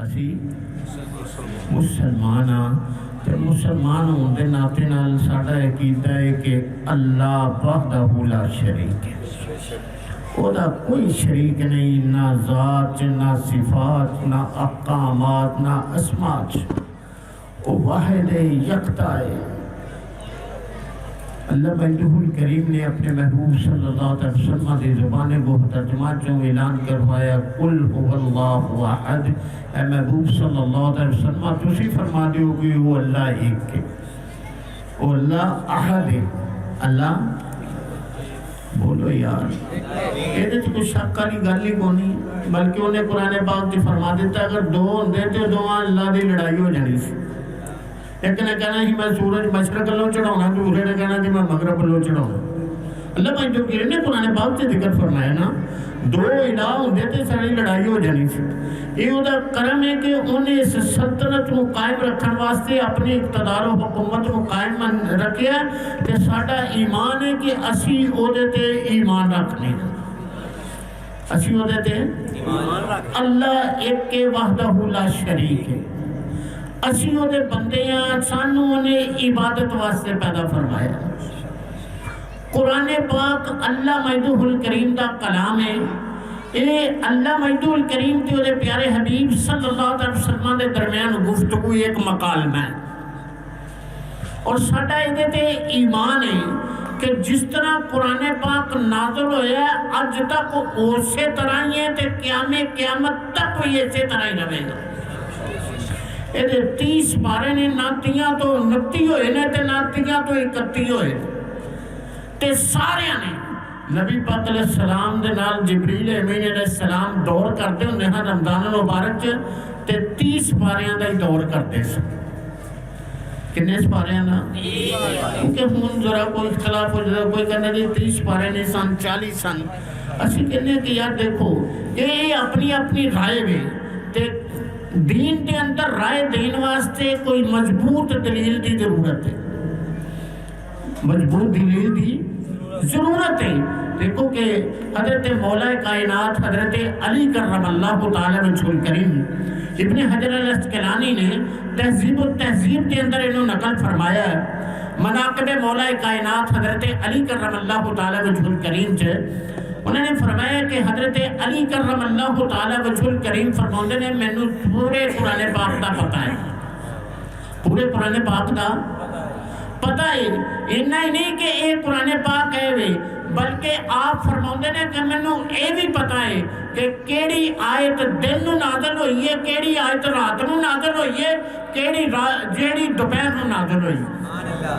اسی مسلمان ہاں تے مسلمان ہونے دے ناطے نال ساڈا عقیدہ ہے کہ اللہ وحدہ لا شریک ہے، او دا کوئی شریک نہیں، نہ ذات نہ صفات نہ احکامات نہ اسماء، او واحد ہے، یکتا ہے۔ اللہ مجدہ الکریم نے اپنے محبوب صلی اللہ علیہ وسلم دی زبان کو ترجمہ چوں اعلان کروایا، قل هو اللہ احد، اے محبوب صلی اللہ علیہ وسلم تسی فرما دیو کہ وہ اللہ ایک ہے، وہ اللہ احد ہے۔ اللہ بولو یار، یہ تو کوئی شک والی گل ہی کونی، بلکہ انہیں قرآن پاک جی فرما دیتا ہے اگر دو ہوندے تے دوواں اللہ دی لڑائی ہو جانی سی۔ ایک نے کہنا ہی میں سورج مشرق لو چڑھاؤنا، دوسرے نے کہنا کہ میں مغرب لو چڑھاؤنا۔ اللہ بھائی جو کہ نے قرآن پاک سے ذکر فرمایا نا، دو الہ ہوندے تے ساری لڑائی ہو جانی سی۔ یہ وہ کرم ہے کہ انہیں اس سلطنت کو قائم رکھن واسطے اپنی اقتدار و حکومت کو قائم رکھیا تے ساڈا ایمان ہے کہ اسی عہدے تے ایمان رکھنے، اسی عہدے تے اللہ ایک کے وحدہ لا شریک ہے، اسی وہ دے بندے ہیں، سانو انہیں عبادت واسطے پیدا فرمایا۔ قرآن پاک اللہ مجدہ الکریم دا کلام ہے، یہ اللہ مجدہ الکریم تے وہ پیارے حبیب صلی اللہ علیہ وسلم دے درمیان گفتگو ایک مکالمہ ہے، اور ساڈا یہ تے ایمان ہے کہ جس طرح قرآن پاک نازل ہویا ہے اج تک اسی طرح ہی ہے تے قیامت تک بھی اسی طرح ہی رہے گا۔ یہ 30 پارے نے، ناتیاں تو 29 ہوئے نے تے ناتیاں تو 31 ہوئے تے سارے نے نبی پاک علیہ السلام دے نال جبریل امین علیہ السلام دور کرتے ہوندے ہیں رمضان المبارک چ تے 30 پاریاں دا ہی دور کرتے سن۔ کنے پاریاں دا؟ کیونکہ ہن ذرا کوئی اختلاف ہو جائے، کوئی کہنا جی 30 پارے نہیں سن، 40 سن۔ اسی کہنے کہ یار دیکھو یہ اپنی اپنی رائے میں تے دین کے اندر رائے دین واسطے کوئی مضبوط دلیل دی ضرورت ہے، مضبوط دلیل دی ضرورت ہے۔ دیکھو کہ حضرت مولا کائنات حضرت علی کرم اللہ تعالی وجہ الکریم ابن حجر الاسقلانی نے تہذیب و تہذیب کے اندر انہوں نقل فرمایا ہے، مناقب مولا کائنات حضرت علی کرم اللہ تعالی وجہ الکریم سے انہوں نے فرمایا کہ حضرت علی کرم اللہ تعالی وجہ الکریم فرماندے نے مینوں پورے قرآن پاک دا پتہ ہے، پورے قرآن پاک دا پتہ ہے، اتنا ہی نہیں کہ اے قرآن پاک ہے وے، بلکہ آپ فرماندے نے کہ مینوں اے بھی پتہ ہے کہ کیڑی آیت دن نو نازل ہوئی ہے، کیڑی آیت رات نو نازل ہوئی ہے، جیڑی دوپہر نو نازل ہوئی ہے۔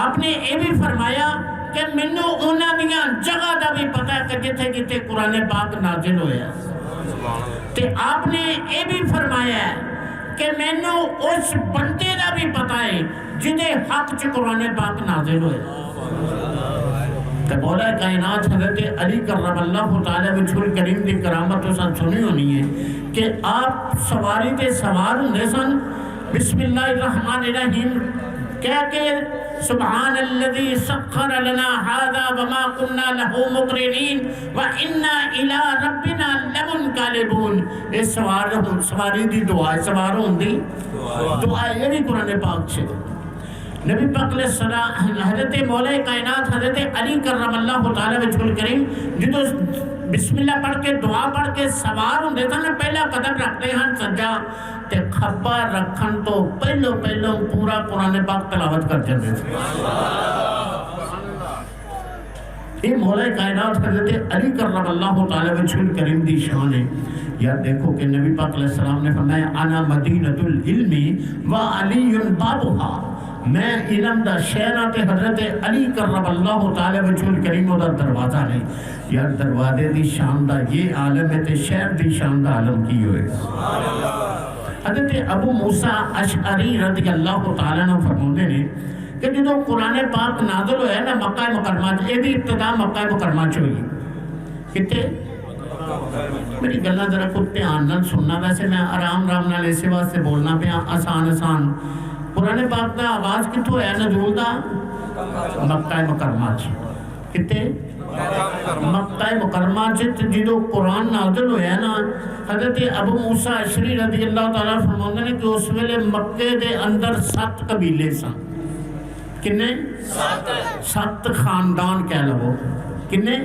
آپ نے اے بھی فرمایا کہ مینوں انہاں دیاں جگہ دا بھی پتہ ہے کہ جتھے جتھے قرآن پاک نازل ہویا تے آپ نے اے بھی فرمایا ہے کہ مینوں اس بندے دا بھی پتہ ہے جدے حق چ قرآن پاک نازل ہویا۔ کہ مولا کائنات حضرت علی کرم اللہ تعالی وجہ الکریم دی کرامت تو سن سنی ہونی ہے کہ آپ سواری تے سوار ہوندے سن، بسم اللہ الرحمن الرحیم کہہ کے سبحان الذی سخر لنا ھذا وما كنا له مقرنین وانا الی ربنا لمنقلبون۔ یہ سواری دی دعا، سوار ہون دی دعا، یہ بھی قرآن پاک سے نبی پاک علیہ السلام حضرت مولا کائنات حضرت علی کرم اللہ تعالی وجہ الکریم جدو بسم اللہ پڑھ کے دعا پڑھ کے سوار ہوں دیتا نا، پہلا قدم رکھتے ہیں سجا تے کھپا رکھن تو پہلو پورا قرآن پاک تلاوت کر جاتے تھے۔ یہ مولا کائنات حضرت علی کرم اللہ تعالی وجہ الکریم دی شان ہے۔ یار دیکھو کہ نبی پاک علیہ السلام نے فرمایا انا مدینۃ العلم و علی بابھا، میں علم دا شہرہ تے حضرت علی کرم اللہ تعالی وجہ الکریم دا دروازہ نہیں۔ یار دروازے دی شان دا یہ عالم ہے تے شہر دی شان دا عالم کی ہوئے۔ حضرت ابو موسیٰ اشعری رضی اللہ تعالیٰ عنہ فرماتے ہیں کہ جدو قرآن پاک نازل ہویا نا مکہ مکرمہ، یہ بھی ابتدا مکہ مکرمہ چ ہوئی۔ کتے میری گلہ ذرا کو دھیان نال سننا، ویسے میں آرام نال اسے واسطے بولنا پیا آسان۔ قرآن پاک دا آغاز کتوں ہے نزول دا؟ مکہ مکرمہ چ۔ کتے مکہ مکرمہ جدو قرآن نازل ہویا نا، حضرت ابو موسیٰ اشعری رضی اللہ تعالیٰ فرماتے ہیں کہ اس ویلے مکے دے اندر 7 قبیلے سن. کنے؟ 7 خاندان کہہ لو. کنے؟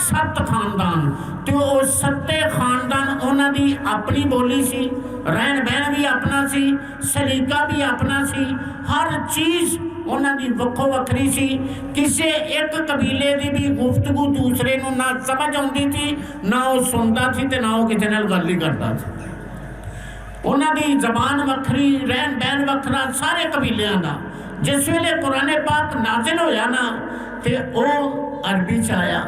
7 خاندان. تو وہ 7 خاندان انہاں دی اپنی بولی سی، رہن بہن بھی اپنا سی، سلیقہ بھی اپنا سی، ہر چیز انہاں دی وکھو وکھری سی. کسے ایک قبیلے دی بھی گفتگو دوسرے نو نہ سمجھ آندی تھی، نہ وہ سنتا سی تے نہ وہ کسی نال گل ہی کرتا سی. انہاں دی زبان وکھری، رہن بہن وکھرا، سارے قبیلیاں دا. جس ویلے قرآن پاک نازل ہویا نا تے او عربی چ آیا،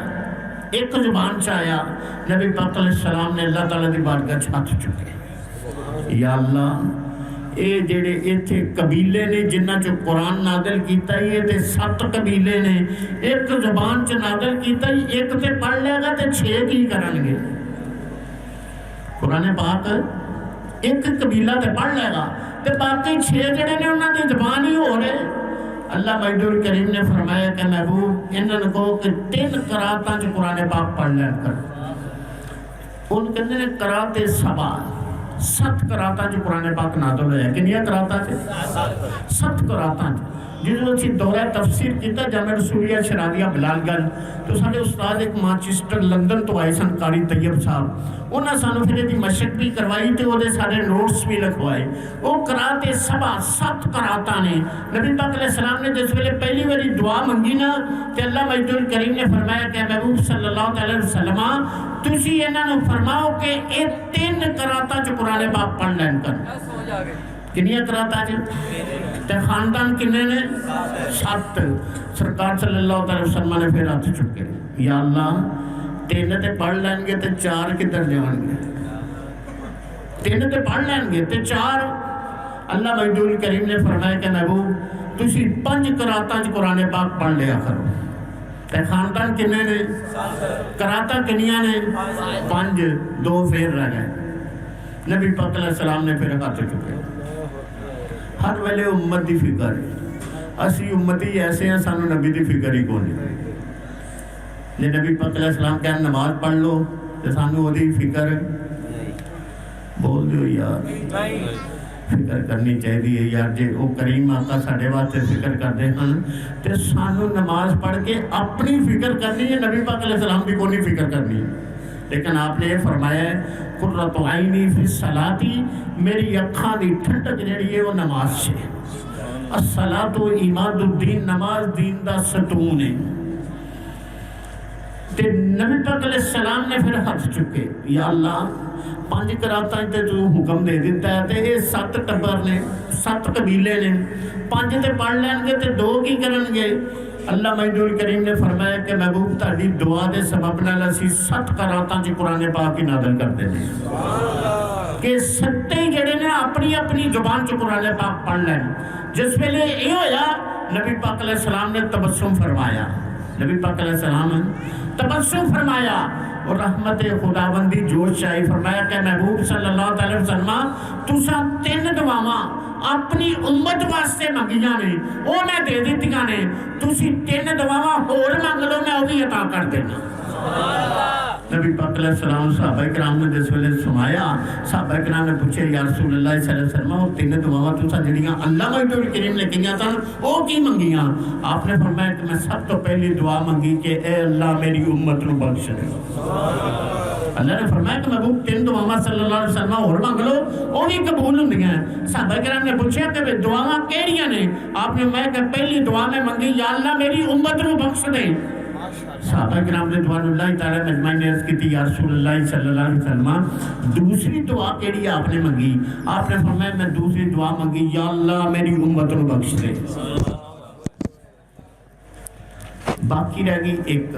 ایک زبان چ آیا. نبی پاک علیہ السلام نے اللہ تعالیٰ دی بارگاہ چ ہاتھ چکے، یا اللہ اے جڑے ایتھے قبیلے نے جنہاں چ قرآن نازل کیتا ہی تے 7 قبیلے نے ایک زبان چ نازل کیتا ہی، ایک تے پڑھ لے گا تے 6 کی کرن گے. قرآن پاک ایک قبیلہ تے پڑھ لے گا تے باقی 6 جڑے نے انہاں دی زبان ہی ہو رہے. اللہ مجید الکریم نے فرمایا کہ محبوب انہوں کو کہ 3 قراتاں چ قرآن پاک پڑھ لین کر. ان کہتے ہیں قرات 7 قراتاں چ قرآن پاک نازل ہویا. کنیا قراتاں چ؟ 7 قراتاں چ. جدو اسی دورہ تفسیر کیتا جامعہ رسولیہ شرادیہ بلال گل تو سارے استاد ایک مانچسٹر لندن تو آئے سن قاری طیب صاحب، انہاں سانو پھر دی مشق بھی کروائی تے وہ دے سارے نوٹس بھی لکھوائے. وہ قرات 7 قراتاں نے. نبی پاک علیہ السلام نے جس ویلے پہلی باری دعا منگی نا تے اللہ مجید الکریم نے فرمایا کہ محبوب صلی اللہ علیہ وسلم تسی انہاں نو فرماؤ کہ اے 3 قراتاں چ قرآن پاک پڑھ لین کر. کنیا قراتاں چ؟ تے خاندان کنے نے؟ 7. سرکار صلی اللہ علیہ وسلم نے پھر ہاتھ چکے، یا اللہ 3 تے پڑھ لین گے تے 4 کدھر جان گے؟ 3 تے پڑھ لین گے تے 4. اللہ مجید الکریم نے فرمایا کہ محبوب تسی 5 قراتاں چ قرآن پاک پڑھ لیا کرو. تے خاندان کنے نے؟ قراتاں کنیاں نے؟ 5. 2 پھر رہ گئے. نبی پاک علیہ السلام نے پھر ہاتھ چکے. ہر ویلے امت دی فکر ہے. اسی امتی ایسے ہیں سانو نبی دی فکر ہی کون ہے. جے نبی پاک علیہ السلام کہن نماز پڑھ لو تے سانو وہ دی فکر بول دیو یار. فکر کرنی چاہیے یار. جے وہ کریم آقا ساڈے واسطے فکر کرتے ہیں تے سانو نماز پڑھ کے اپنی فکر کرنی ہے، نبی پاک علیہ السلام بھی کوئی فکر کرنی ہے. لیکن آپ نے یہ فرمایا ہے قرۃ عینی فی الصلاۃ، میری اکھاں دی ٹھنڈک جڑی ہے وہ نماز سے. الصلاۃ عماد الدین، نماز دین دا ستون ہے. تے نبی پاک علیہ السلام نے پھر ہاتھ چکے، یا اللہ 5 قراتاں تے تو حکم دے دیتا ہے تے یہ 7 ٹبر نے، 7 قبیلے نے. 5 تے پڑھ لین گے تے 2 کی کرن گے. اللہ مجید الکریم نے فرمایا کہ محبوب تہاڈی دعا دے سبب نال اسی 7 قراتاں چ قرآن پاک ہی نازل کر دینے کہ 7 ہی جڑے نے اپنی اپنی زبان چ قرآن پاک پڑھ لین. جس ویلے یہ ہویا نبی پاک علیہ السلام نے تبسم فرمایا. نبی پاک علیہ السلام تبسم فرمایا اور رحمت خداوندی جوش آئی. فرمایا کہ محبوب صلی اللہ علیہ وسلم تساں 3 دعاواں اپنی امت واسطے منگیاں نے وہ میں دے دیتیاں نے. تسی 3 دعاواں اور منگ لو میں وہ بھی عطا کر دینا. نبی پاک علیہ السلام صحابہ کرام نے جس ویلے سنایا، صحابہ کرام نے پوچھے یا رسول اللہ صلی اللہ علیہ وسلم وہ 3 دعاواں تساں جڑیاں اللہ مجید الکریم نے کیاں سن وہ کی منگیاں؟ آپ نے فرمایا کہ میں سب تو پہلی دعا منگی کہ اے اللہ میری امت نو بخش دے. اللہ نے فرمایا کہ محبوب 3 دعاواں صلی اللہ علیہ وسلم اور منگ لو وہ بھی قبول ہوندیاں ہیں. صحابہ کرام نے پوچھا کہ دعاواں کیڑیاں نے؟ آپ نے میں کہ پہلی دعا میں منگی یا اللہ میری امت نو بخش دے. صحابہ کرام رضوان اللہ تعالیٰ مجمعین نے عرض کی تھی یا رسول اللہ صلی اللہ علیہ وسلم دوسری دعا کیڑی آپ نے منگی؟ آپ نے فرمایا میں دوسری دعا منگی یا اللہ میری امت نو بخش دے. باقی رہ گئی ایک.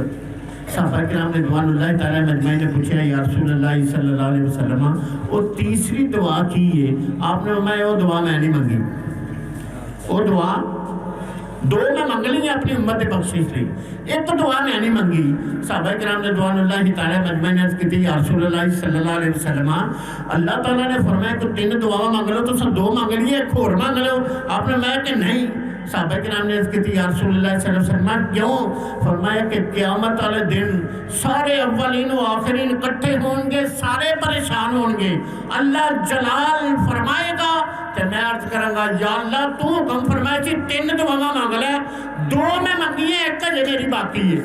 صحابہ کرام رضوان اللہ تعالیٰ مجمعین نے پوچھا یا رسول اللہ صلی اللہ علیہ وسلم وہ تیسری دعا کی ہے؟ آپ نے فرمایا وہ دعا میں نہیں منگی. وہ دعا 2 میں منگ لی اپنی امت بخشش لی، ایک دعا میں نہیں منگی. صحابہ کرام رضوان اللہ تعالیٰ مجمعین نے عرض کی تھی یا رسول اللہ صلی اللہ علیہ وسلم اللہ تعالیٰ نے فرمایا کہ 3 دعا مانگ لو تو 2 مانگ لیے ایک اور مانگ لو. آپ نے میں کہ نہیں. صحابہ کرام نے عرض کی تھی یا رسول اللہ صلی اللہ علیہ وسلم کیوں؟ فرمایا کہ قیامت والے دن سارے اولین و آخرین اکٹھے ہوں گے، سارے پریشان ہوں گے، اللہ جلال فرمائے گا تو میں عرض کروں گا یا اللہ تو حکم فرمائے تھی 3 دعا مانگ لے، 2 میں منگی ہے، 1 جو میری باقی ہے۔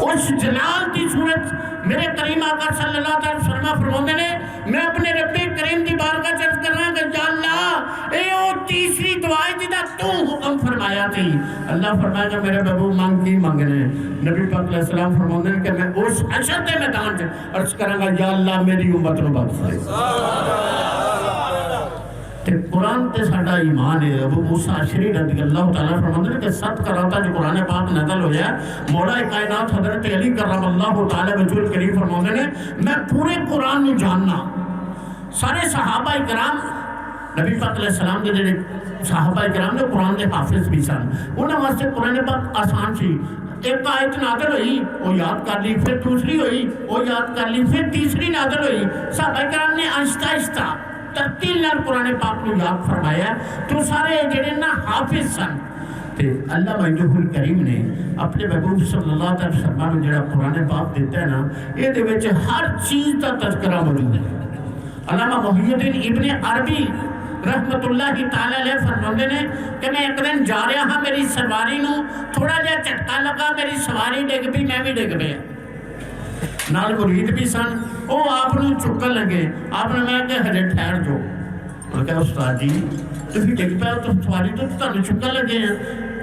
اس جلال کی صورت میرے کریم آقا صلی اللہ علیہ وسلم فرماتے نے میں اپنے رب کریم کی بارگاہ سے عرض کرنا کہ یا اللہ اے او تیسری دعا جدا تو حکم فرمایا تھی۔ اللہ فرمایا کہ میرے بابو مانگ کی مانگنے، نبی پاک علیہ السلام فرماتے ہیں کہ میں اس حشر کے میدان سے عرض کروں گا یا اللہ میری امت نو بخش دے۔ قرآن تے ساڈا ایمان ہے۔ ابو موسیٰ اشعری رضی اللہ تعالیٰ فرماتے ہیں کہ 7 قرآن جو قرآن پاک نازل ہویا ہے، مولا کائنات حضرت علی کرم اللہ تعالیٰ وجہ کریم فرماتے ہیں میں پورے قرآن نو جاننا۔ سارے صحابہ کرام نبی پاک علیہ السلام کے جڑے صحابہ کرام نے قرآن کے حافظ بھی سن، انہاں واسطے قرآن پاک آسان سی۔ ایک آیت نازل ہوئی وہ یاد کر لی، پھر دوسری ہوئی وہ یاد کر لی، پھر تیسری نازل ہوئی۔ صحابہ کرام نے آہستہ آہستہ ترتیل نال قرآن پاک کو یاد فرمایا تو سارے جڑے نا حافظ سن۔ تے اللہ وحدہ الکریم نے اپنے محبوب صلی اللہ علیہ وسلم میں جڑا قرآن پاک دیتا ہے نا، یہ دے وچ ہر چیز کا تذکرہ موجود ہے۔ علامہ محی الدین ابن عربی رحمت اللہ تعالی علیہ فرماتے ہیں کہ میں ایک دن جا رہا ہاں، میری سواری نو تھوڑا جہا جھٹکا لگا، میری سواری ڈگ پئی، میں بھی ڈگ پیا، نال مرید بھی سن، وہ آپ نو چکن لگے، آپ نے میں کہ ہجے ٹھہر جو، میں کہا استاد جی تسی ڈگ پیا تو سواری تو تانوں چکن لگے ہیں،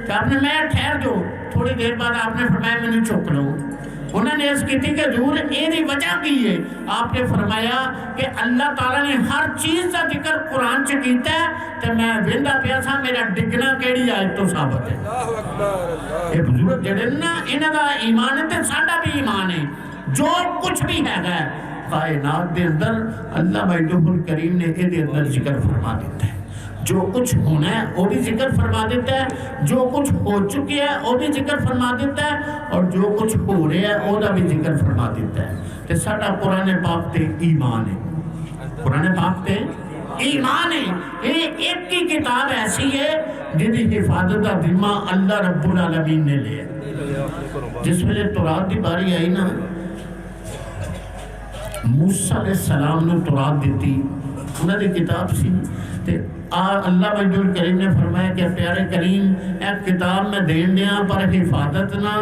کہ آپ نے میں ٹھہر جو، تھوڑی دیر بعد آپ نے فرمایا میں نے چک لو۔ انہوں نے عرض کی تھی کہ حضور یہ وجہ کی ہے؟ آپ نے فرمایا کہ اللہ تعالیٰ نے ہر چیز کا ذکر قرآن چ کیتا ہے تو میں ویندا پیا سا میرا ڈگنا کیڑی آیت تو ثابت ہے۔ یہ بزرگ جڑے نا انہاں دا ایمان ہے تے ساڈا بھی ایمان ہے، جو کچھ بھی ہے کائنات دے اندر اللہ وحدہ الکریم نے یہ اندر ذکر فرما دیتا ہے، جو کچھ ہونا ہے وہ بھی ذکر فرما دیتا ہے، جو کچھ ہو چکی ہے وہ بھی ذکر فرما دیتا ہے، اور جو کچھ ہو رہا ہے وہ بھی ذکر فرما دیتا ہے۔ تو ساڈا قرآن پاک تے ایمان ہے، قرآن پاک تے ایمان ہے۔ یہ ایک کی کتاب ایسی ہے جن کی حفاظت کا ذمہ اللہ رب العالمین نے لیا۔ جس ویلے تورات دی باری آئی نا، موسیٰ علیہ السلام نے تورات دیتی، انہوں نے کتاب سی، تے اللہ وحدہ الکریم نے فرمایا کہ پیارے کریم ایک کتاب میں دین دیا پر حفاظت نہ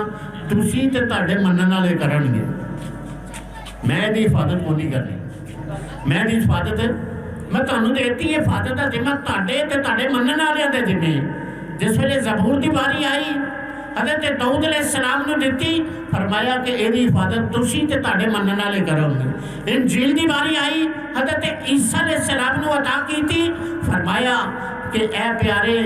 تسی تے تاڑے منن والے کرن گے، میں دی حفاظت کو نہیں کرنی، میں دی حفاظت میں تانوں دیتی حفاظت ہے ذمہ تاڑے تے تاڑے منن والے دے ذمہ۔ جس ویلے زبور دی باری آئی حضرت داؤد علیہ السلام نے دیتی، فرمایا کہ اے دی حفاظت تسی تے تاڑے منن والے کرو گے۔ انجیل دی باری آئی حضرت عیسیٰ علیہ السلام نے عطا کی تھی، فرمایا کہ اے پیارے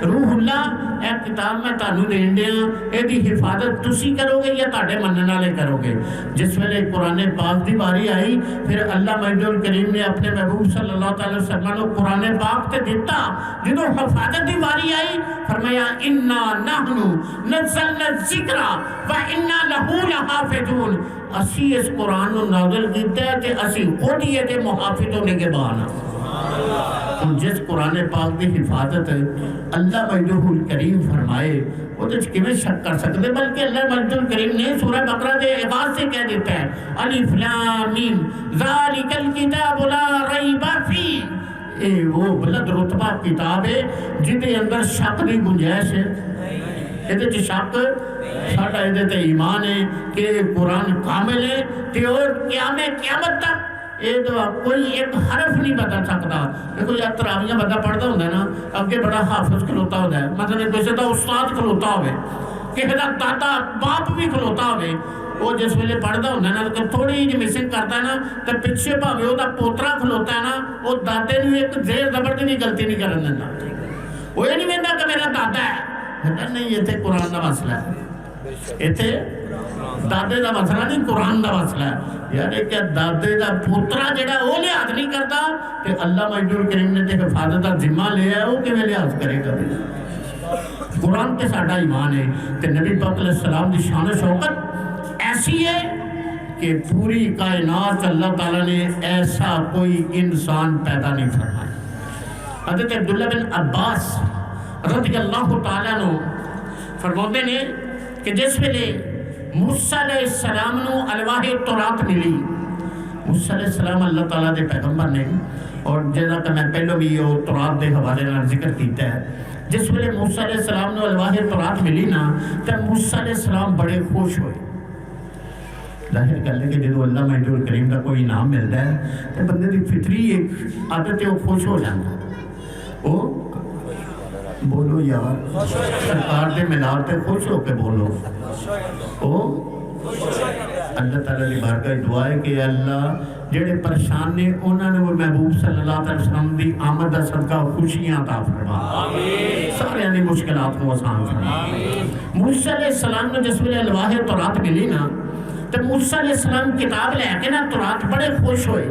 روح اللہ اے کتاب میں تانوں دین دیا، اے دی حفاظت تسی کرو گے یا تاڑے منن والے کرو گے۔ جس ویلے قرآن پاک دی باری آئی پھر اللہ وحدہ الکریم نے اپنے محبوب صلی اللہ علیہ وسلم کو قرآن پاک تے دیتا، جدو حفاظت دی باری آئی فرمایا انا نحن نزلنا الذکر وانا لہ لحافظون، اسی اس قرآن کو نازل کیتا ہے کہ اسی خود ہی تے محافظ ہونے کے بعد جس قرآن پاک دی حفاظت اللہ وحدہ الکریم فرمائے وہ تو کیویں شک کر سکتے، بلکہ اللہ وحدہ الکریم نے سورہ بقرہ کے آغاز سے کہہ دیتا ہے الف لام میم ذالک الکتاب لا ریب فیہ، اے وہ بلند رتبہ کتاب ہے جن کے اندر شک کی گنجائش ہے، یہ شک ساڈا یہ ایمان ہے کہ قرآن کامل ہے تے اور قیامت تک یہ تو کوئی ایک حرف نہیں بتا سکتا۔ کوئی تراویاں بندہ پڑھتا ہوتا ہے نا، اگے بڑا حافظ کھلوتا ہوتا ہے، مثلا کسی کا استاد کھلوتا ہوئے، کسی کا دادا باپ بھی کھلوتا ہوئے، وہ جس ویلے پڑھتا ہوتا ہے نا تھوڑی جی مسنگ کرتا ہے نا تو پیچھے بھاوے وہ پوترا کھلوتا ہے نا، وہ دادے نے ایک زیر زبر کی بھی غلطی نہیں کرن دینا، وہ یہ نہیں کہتا کہ میرا دادا ہے، نہیں یہ تے قرآن کا مسئلہ ہے، یہ تے دادے دا مسئلہ نہیں قرآن دا مسئلہ ہے۔ یعنی کہ دادے دا پوترا جڑا وہ لحاظ نہیں کرتا کہ اللہ وحدہ الکریم نے تے حفاظت دا ذمہ لیا ہے، وہ کیویں لحاظ کرے گا؟ قرآن تے ساڈا ایمان ہے تے نبی پاک علیہ السلام دی شان و شوکت ایسی ہے کہ پوری کائنات اللہ تعالیٰ نے ایسا کوئی انسان پیدا نہیں فرمایا۔ حضرت عبداللہ بن عباس رضی اللہ تعالیٰ نو فرماتے نے کہ جس ویلے موسیٰ علیہ السلام نو الواح تورات ملی، موسیٰ علیہ السلام اللہ تعالیٰ دے پیغمبر نے، اور جیسا کہ میں پہلو بھی وہ تورات دے حوالے نال ذکر کیتا ہے، جس ویلے موسیٰ علیہ السلام نو الواح تورات ملی نا تو موسیٰ علیہ السلام بڑے خوش ہوئے۔ ظاہر کر لے کہ جدو اللہ مجید الکریم کا کوئی انعام ملتا ہے تو بندے دی فطری ایک عادت ہے وہ خوش ہو جانا، وہ بولو یار سرکار دے ملال تے خوش ہو کے بولو، وہ اللہ تعالیٰ کی بارگاہ دعا ہے کہ اللہ جڑے پریشان نے انہوں نے وہ محبوب صلی اللہ علیہ وسلم دی آمد دا صدقہ خوشیاں عطا فرما، سارے دی مشکلات کو آسان فرما۔ موسیٰ علیہ السلام نے جس ویلے الواح تورات ملی نا تو موسیٰ علیہ السلام کتاب لے کے نا تورات بڑے خوش ہوئے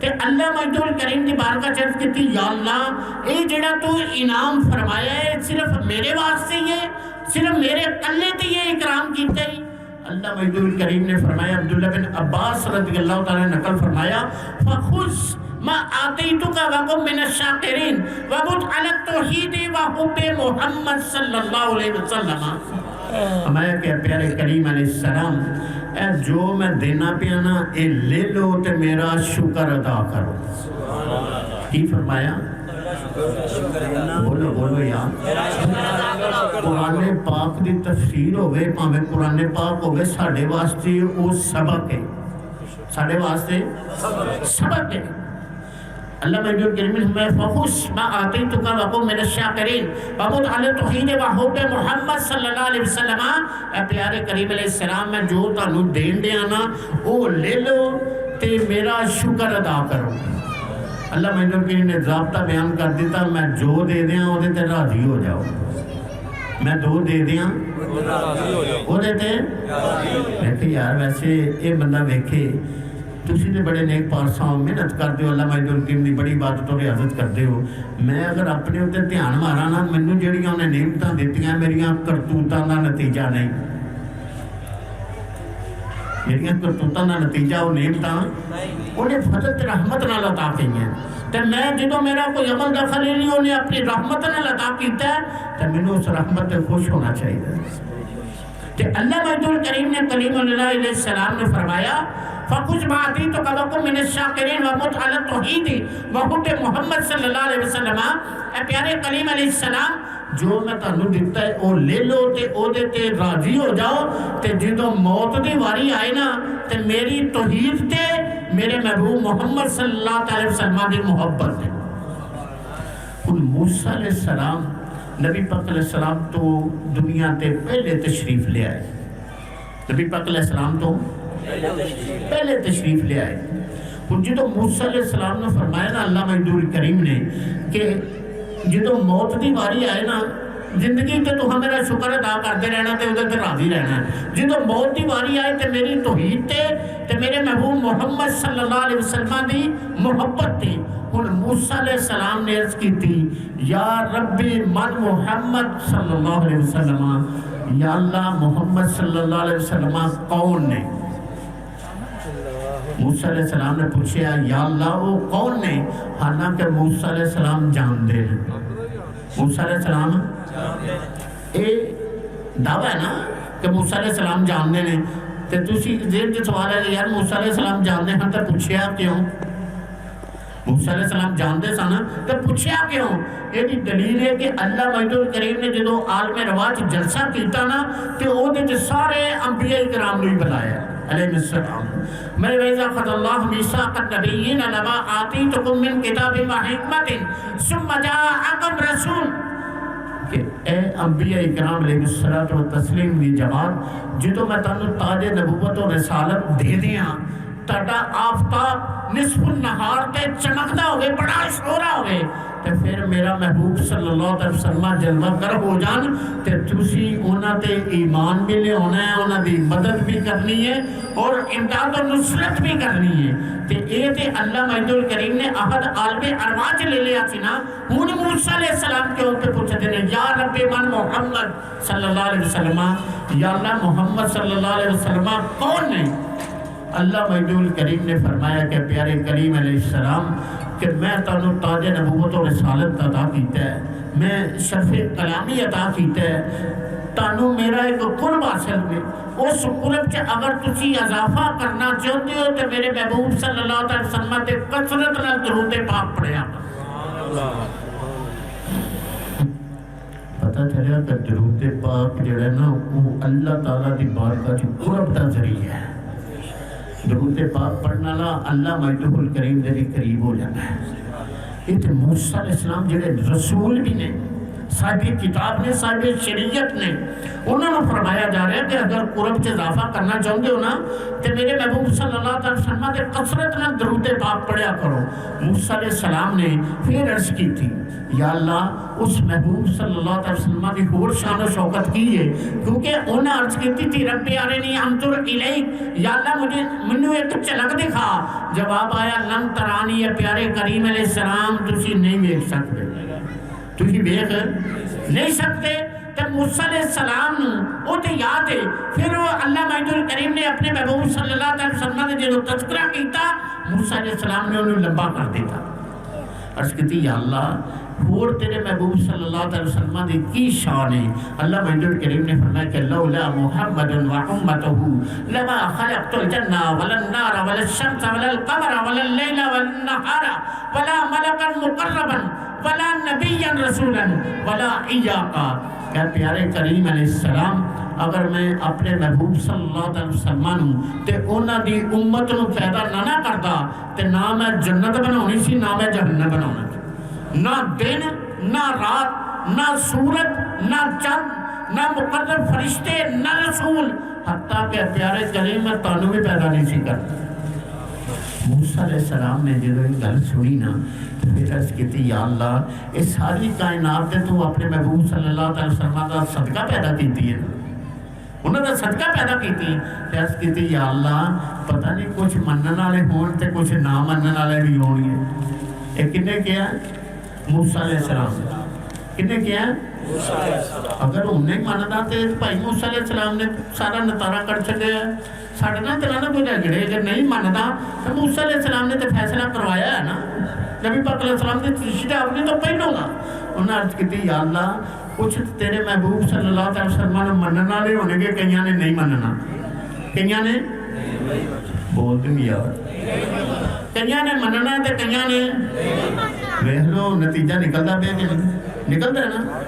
کہ اللہ مجید الکریم دی بارگاہ چرچ کیتی، یا اللہ اے جڑا تو انعام فرمایا ہے صرف میرے واسطے ہی ہے، صرف میرے کلے تے یہ اکرام کیتا ہی؟ اللہ مجید الکریم نے فرمایا، عبداللہ بن عباس رضی اللہ تعالیٰ نے نقل فرمایا، فَخُذْ مَا آتَيْتُكَ وَكُن مِّنَ الشَّاكِرِينَ وَمُتْ عَلَى التَّوْحِيدِ وَحُبِّ مُحَمَّد صلی اللہ علیہ وسلم۔ ہمارے کہ پیارے کریم علیہ السلام اے جو میں دینا پیا نا اے لے لو تے میرا شکر ادا کرو۔ کی فرمایا؟ بولو بولو یار، قرآن پاک دی تفسیر ہوئے پاویں قرآن پاک ہوئے ساڈے واسطے او سبق ہے، ساڈے واسطے سبق ہے۔ اللہ مجید الکریم نے فرمایا فَخُذْ مَا آتَيْتُكَ وَكُن مِّنَ الشَّاكِرِينَ وَمُتْ عَلَى التَّوْحِيدِ وَحُبِّ محمد صلی اللہ علیہ وسلم۔ اے پیارے کریم علیہ السلام میں جو تانوں دین دیا نا وہ لے لو تے میرا شکر ادا کرو۔ اللہ مجید الکریم نے ضابطہ بیان کر دیتا، میں جو دے دیاں وہ دے تے راضی ہو جاؤ، میں دو دے دیاں وہ دے تے دیکھے یار ویسے یہ بندہ ویکھے تسی تے بڑے نیک پارساں ہو، محنت کرتے ہو، اللہ مجید الکریم دی بڑی عبادت اور عزت کرتے ہو، میں اگر اپنے اوتے دھیان مارا نا مینوں جڑیاں انہیں نعمتاں دتیاں میریاں کرتوتاں دا نتیجہ نہیں، میریاں کرتوتاں دا نتیجہ وہ نعمتاں انہیں فضل تے رحمت نال عطا کی ہیں، تے میں جدوں میرا کوئی عمل دا خلیل انہیں اپنی رحمت نال عطا کیتا ہے تے مینوں اس رحمت تے خوش ہونا چاہیے۔ تے اللہ مجید الکریم نے کلیم اللہ علیہ السلام نے فرمایا فَخُذْ مَا آتَيْتُكَ وَكُن مِّنَ الشَّاكِرِينَ وَمُتْ عَلَى التَّوْحِيدِ وَحُبِّ محمد صلی اللہ علیہ وسلم۔ اے پیارے کلیم علیہ السلام جو میں تانوں دیتا ہے وہ لے لو تے او دے تے راضی ہو جاؤ، تے جدوں موت دی واری آئے نا تے میری توحید تے میرے محبوب محمد صلی اللہ علیہ وسلم دی محبت ہے۔ ان موسیٰ علیہ السلام نبی پاک علیہ السلام تو دنیا تے پہلے تشریف لے آئے، نبی پاک علیہ السلام تو پہلے تشریف لے آئے۔ اور جدو موسیٰ علیہ السلام نے فرمایا نا اللہ مجید الکریم نے کہ جدو موت دی واری آئے نا زندگی تے تو ہمیرا شکر ادا کرتے رہنا تے ادھر تے راضی رہنا ہے، جدو موت دی واری آئے تے میری توحید تے میرے محبوب محمد صلی اللہ علیہ وسلم دی محبت تھی۔ ان موسیٰ علیہ السلام نے عرض کی تھی یا ربی من محمد صلی اللہ علیہ وسلم، یا اللہ محمد صلی اللہ علیہ وسلم کون نے؟ موسیٰ علیہ السلام نے پوچھا یا اللہ وہ کون نے؟ حالانکہ موسیٰ علیہ السلام جان دے، موسیٰ علیہ السلام یہ دعویٰ ہے نا کہ موسیٰ علیہ السلام جان دے نے، تو تسی ذہن جو سوال ہے کہ یار موسیٰ علیہ السلام جان دے ہاں تو پوچھیا کیوں؟ موسیٰ علیہ السلام جانتے سن تو پوچھیا کیوں؟ یہ دلیل ہے کہ اللہ مجید الکریم نے جدو عالم رواج جلسہ کیتا نا تو وہ دے سارے انبیاء کرام نے بلایا علیہ السلام۔ میں ویزا خد اللہ میثاق النبیین لما آتیتکم من کتاب و حکمت ثم جاءکم رسول، کہ اے انبیاء کرام علیہ الصلوۃ والتسلیم دی جماعت جدو میں تانوں تاج نبوت و رسالت دے دیاں تاڑا آفتاب نصف النہار تے چمکدا ہوئے بڑا شورا ہوئے تے پھر میرا محبوب صلی اللہ علیہ وسلم جلوہ گر ہو جان تے تسی انہاں تے ایمان بھی لے ہونا ہے، انہاں دی مدد بھی کرنی ہے اور امداد و نصرت بھی کرنی ہے۔ تے اے تے اللہ مجید الکریم نے عہد عالم ارواح لے لیا سی نا، ہن موسیٰ علیہ السلام کے اوپر پوچھتے ہیں یا رب من محمد صلی اللہ علیہ وسلم، یا اللہ محمد صلی اللہ علیہ وسلم کون نے؟ اللہ مجید الکریم نے فرمایا کہ پیارے کریم علیہ السلام کہ میں تانوں تاج نبوت و رسالت عطا کیتا ہے میں شرف کلامی عطا کیتا ہے تانوں میرا ایک قرب حاصل ہوئے اس قرب چ اگر تسی اضافہ کرنا چاہتے ہو تو میرے محبوب صلی اللہ علیہ وسلم تے کثرت نال درود پاک پڑھیا پتہ چلیا کہ درود پاک جڑا ہے نا وہ اللہ تعالیٰ دی بارگاہ چ قرب دا ذریعہ ہے درود پاک پڑھنا لا اللہ مجدہ الکریم دے قریب ہو جانا ہے یہ تو موسیٰ علیہ السلام جڑے رسول بھی نے صاحب کتاب نے صاحب شریعت نے انہوں نے فرمایا جا رہا ہے کہ اگر قرب سے اضافہ کرنا چاہتے ہو نا تو میرے محبوب صلی اللہ علیہ وسلم کے کثرت نہ درود پاک پڑھیا کرو موسیٰ علیہ السلام نے پھر عرض کی تھی یا اللہ اس محبوب صلی اللہ علیہ وسلم کی اور شان و شوکت کی ہے کیونکہ انہوں عرض کی تھی رب ارنی انظر الیک یا اللہ منو ایک جھلک دکھا جواب آیا لن ترانی ہے پیارے کریم علیہ السلام تسی نہیں دیکھ سکتے تھی بیخ نہیں سکتے تو موسیٰ علیہ السلام وہ تو یاد ہے پھر وہ اللہ مجد الکریم نے اپنے محبوب صلی اللہ علیہ وسلم نے جو تذکرہ کیتا موسیٰ علیہ السلام نے انہوں لمبا کر دیتا عرض کہتی یا اللہ اور تیرے محبوب صلی اللہ علیہ وسلم نے کی شان ہے اللہ مجد الکریم نے فرمایا کہ لولا محمد و امتہ لما خلقت الجنہ ولا النار ولا الشمس ولا القمر ولا اللیل ولا النہار ولا ملکا مقربا ولا نبی رسولا ولا ایاقا کہ پیارے کریم علیہ السلام اگر میں اپنے محبوب صلی اللہ علیہ وسلم تے اونا دی امت نو پیدا نہ کرتا تے نہ میں جنت بناونی سی نہ میں جہنم بناونا نہ دن نہ رات نہ سورت نہ چند نہ مقرب فرشتے نہ رسول حتیٰ کہ پیارے کریم میں تانوں بھی پیدا نہیں سی کرتا موسیٰ علیہ السلام نے جدو یہ گل سنی نا پھر عرض کیتی یا اللہ اس ساری کائنات نے تو اپنے محبوب صلی اللہ علیہ وسلم کا صدقہ پیدا کیتی ہے انہوں نے صدقہ پیدا کیتی پھر عرض کیتی یا اللہ پتہ نہیں کچھ منن والے ہون تے کچھ نہ منن والے بھی ہون گے یہ کنے کیا موسیٰ علیہ السلام کنے کیا اگر انہیں ماننا تے بھائی موسیٰ علیہ السلام نے سارا نتارہ کر چکے ہیں ساڑھے نہ تلانا کوئی جگڑے اگر نہیں مانتا تو موسیٰ علیہ السلام نے تو فیصلہ کروایا ہے نا نبی پاک علیہ السلام نے تشریح آپ نے تو پہلو گا انہوں نے عرض کیتی یا اللہ کچھ تیرے محبوب صلی اللہ علیہ وسلم نے مننا لے ہونے کے کئیاں نے نہیں مننا کئیاں نے بول دیں یار کئیاں نے مننا ہے تو کئیاں نے ویہ لو نتیجہ نکلتا بے کہ نکلتا ہے نا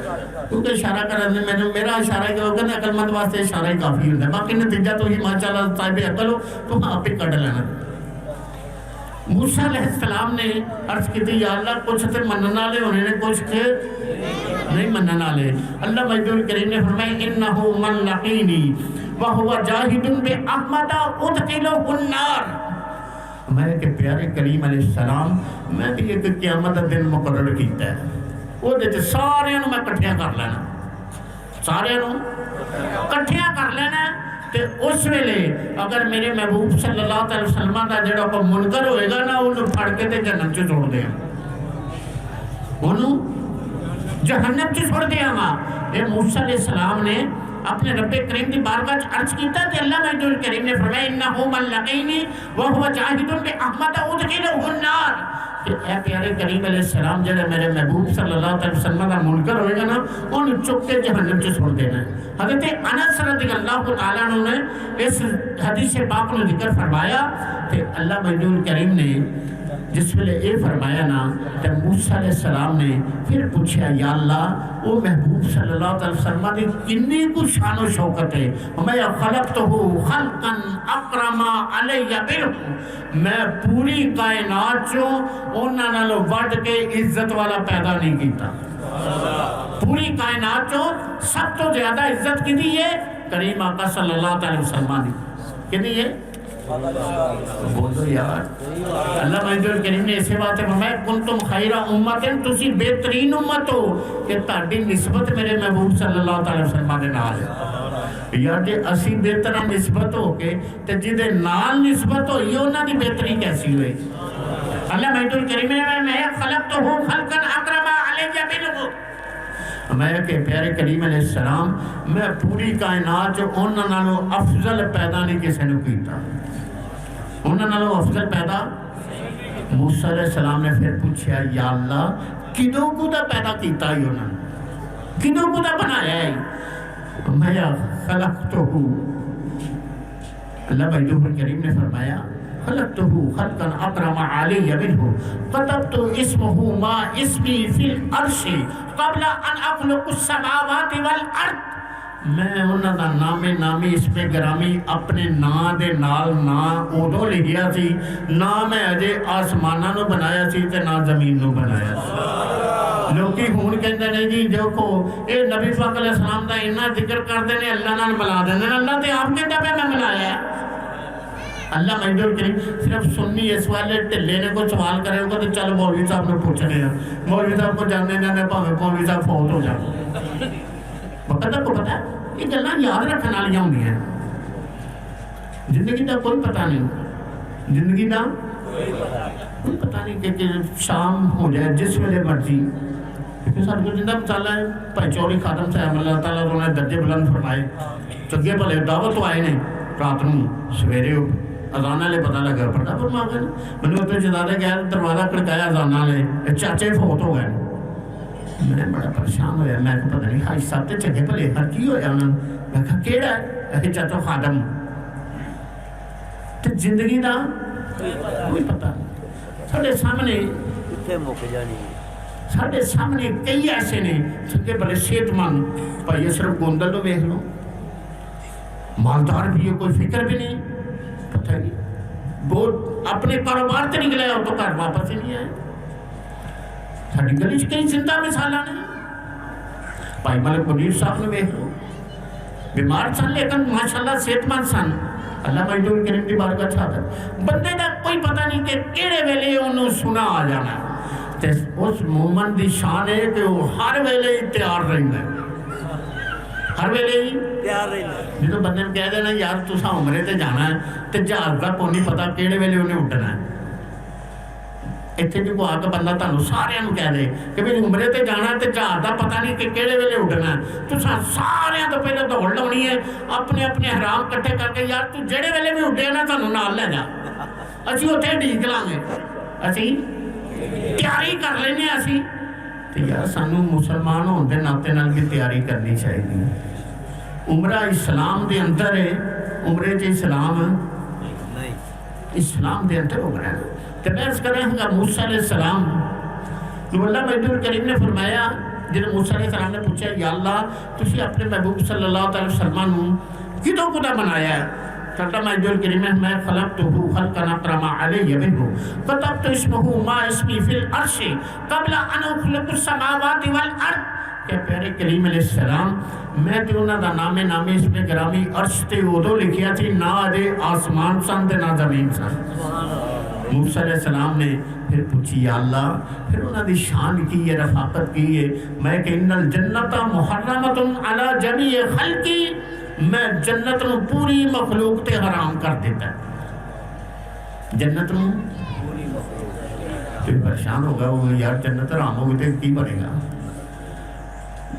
کیونکہ اشارہ کرنے میں میرا اشارہ ہے کہ وہ کہنے عقل مند واسطے اشارہ ہی کافی ہوتا ہے باقی نتیجہ تو ہی ماشاءاللہ صاحب عقل ہو تو ہاں آپ ہی کٹ لینا موسیٰ علیہ السلام نے عرض کی تھی یا اللہ کچھ تے مننا لے ہونے نے کچھ کے نہیں مننا لے اللہ مجد الکریم نے فرمایا انہو من لقینی وہو جاہد بِأَحْمَدَ اُدْخِلُهُ النَّارِ میں کہ پیارے کریم علیہ السلام میں بھی ایک قیامت دن مقرر کیتا ہے وہ دیتے سارے انہوں میں کٹھیاں کر لینا سارے انہوں کٹھیاں کر لینا تے اس ویلے اگر میرے محبوب صلی اللہ علیہ وسلم کا جڑا کو منکر ہوئے گا نا انہوں پھڑ کے تے جہنم سے چھوڑ دیا انہوں جہنم سے چھوڑ دیا گا یہ موسیٰ علیہ السلام نے اپنے رب کریم کی بارگاہ عرض کیتا کہ اللہ مجد الکریم نے فرمایا انہو من لقینی وہو جاہد بِأَحْمَدَ اُدْخِلُهُ النَّارِ کہ اے پیارے کریم علیہ السلام جڑے میرے محبوب صلی اللہ علیہ وسلم کا منکر ہوئے گا نا انہوں چک کے جہنم سے چھوڑ دینا ہے حضرت انس رضی اللہ تعالیٰ نے اس حدیث پاک نے ذکر فرمایا کہ اللہ مجد الکریم نے جس ویلے اے فرمایا نا تو موسیٰ علیہ السلام نے پھر پوچھا یا اللہ وہ محبوب صلی اللہ علیہ وسلم نے کنی کو شان و شوکت ہے میں خلقتہو خلقا اکرما علیہ بِرْہُ میں پوری کائنات جو انہوں نے وڈ کے عزت والا پیدا نہیں کیتا پوری کائنات جو سب تو زیادہ عزت کی دی ہے کریم آقا صلی اللہ علیہ وسلم نے کنی ہے بول دو یار اللہ مجد الکریم نے اسے بات ہے فرمایا کنتم خیر امت تسی بہترین امت ہو کہ تہاڈی نسبت میرے محبوب صلی اللہ علیہ وسلم دے نال ہے یار جے اسی بہتر نسبت ہو کے تے جدے نال نسبت ہوئی انہاں دی بہتری کیسی ہوئے اللہ مجد الکریم نے میں خلقتہو خلقا اکرما علیہ بِرْہُ میں کہ پیارے کریم علیہ السلام میں پوری کائنات جو انہوں نے افضل پیدا نہیں کسی نے کیتا انہوں نے افضل پیدا موسیٰ علیہ السلام نے پھر پوچھا یا اللہ کدوں کو دا پیدا کیتا ہی انہوں نے کدوں کو دا بنایا ہے میں خلقتہ اللہ بجوہ کریم نے فرمایا خلقتہ خلقا اکرم علی منہ كتبت اسمہ ما اسمی فی العرش قبل ان اخلق السماوات والارض میں انہوں دا نامی اس پہ گرامی اپنے نا دے نال نا ادو لکھیا سی نہ میں اجے آسمانہ نو بنایا سی تے نہ زمین نو بنایا سی لوکی ہون کہندے نے جی دیکھو اے نبی پاک علیہ السلام دا اتنا ذکر کردے نے اللہ نال ملا دیندے نے اللہ تے آپ کہندا پہ میں ملایا ہے اللہ مجدور کریم صرف سنی اس والے ٹلے نے کو سوال کرے ہوگا تو چل مولوی صاحب نے پوچھنے ہیں مولوی صاحب کو جاننے نے پاویں مولوی صاحب فوت ہو جائے وقت کو پتا ہے یہ گلاں یاد رکھنے والیاں ہوندی ہیں زندگی دا کوئی پتہ نہیں زندگی دا کوئی پتہ نہیں کہ شام ہو جائے جس ویلے مرضی کیونکہ سارے کو زندہ مثال ہے بھائی چوری خاتم صاحب اللہ تعالیٰ انہوں نے درجے بلند فرمائے چنگے بھلے دعوت تو آئے نے رات نو سویرے اذان والے پتہ لگا پڑھتا فرما گئے میں نے اتنے جدادے گیا دروازہ کھڑکایا اذان والے چاچے فوت ہو گئے میں بڑا پریشان ہویا میں کو پتہ نہیں حاج صاحب تے چنگے بھلے ہر کی ہویا انہوں نے میں کہا کیڑا ہے اے چاچا خادم تے زندگی دا کوئی پتہ نہیں ساڈے سامنے کتے مک جانی ساڈے سامنے کئی ایسے نے چنگے بھلے صحت مند بھائی صرف گوندل تو دیکھ لو مالدار بھی ہے کوئی فکر بھی نہیں پتہ نہیں وہ اپنے کاروبار سے نکلے اور تو گھر واپس ہی نہیں آئے ساڑی گلی چ کئی زندہ مثالہ نہیں بھائی ملک منیر صاحب نے دیکھ لو بیمار سن لیکن ماشاءاللہ صحت مند سن اللہ مجدور کریم دی بارگاہ چاہتا بندے دا کوئی پتہ نہیں کہ کیڑے ویلے انہوں سنا آ جانا تے اس مومن دی شان ہے کہ وہ ہر ویلے تیار رہنا ہے ہر ویلے ہی تیار رہنا ہے جدو بندے نے کہہ دینا یار تسا عمرے تے جانا ہے تے جہاز کا کوئی نہیں پتا کیڑے ویلے انہیں اٹھنا ہے اتنے جو آ کے بندہ تانوں سارے کہہ دے کہ بھئی عمرے تے جانا تے جہاز کا پتہ نہیں کہ کیڑے ویلے اٹھنا ہے تسا سارے تو پہلے دوڑ لونی ہے اپنے اپنے حرام کٹھے کر کے یار تو جڑے ویلے بھی اٹھے نا تانوں نال لے جا اسی اتنے ڈھیک لیں گے اسی تیاری کر لینے اسی تو یار سانوں مسلمان ہونے دے ناتے نال بھی تیاری کرنی چاہیے عمرہ اسلام دے اندر ہے عمرے چ اسلام دے اندر عمرہ ہے تو میں اس کریں گا موسیٰ علیہ السلام تو اللہ مجدور کریم نے فرمایا جنہیں موسیٰ علیہ السلام نے پوچھا یا اللہ تسی اپنے محبوب صلی اللہ علیہ وسلم کتوں خدا بنایا ہے کہتا مجدور کریم نے میں خلقتہ خلقا اکرم علی منہ كتبت اسمہ ما اسمی فی العرش قبل ان اخلق السماوات والارض کہ پیارے کریم علیہ السلام میں تے انہاں دا نامی اس میں گرامی عرش تے ادو لکھیا تھی نہ دے آسمان سن تے نہ زمین سن موسیٰ علیہ السلام نے پھر پوچھی یا اللہ پھر انہاں دی شان کی ہے رفاقت کی ہے میں کہ ان الجنت محرمۃ علی جمیع خلقی میں جنت نو پوری مخلوق تے حرام کر دیتا ہے جنت نو پوری مخلوق تو پریشان ہوگا وہ یار جنت حرام ہوگی تو کی بنے گا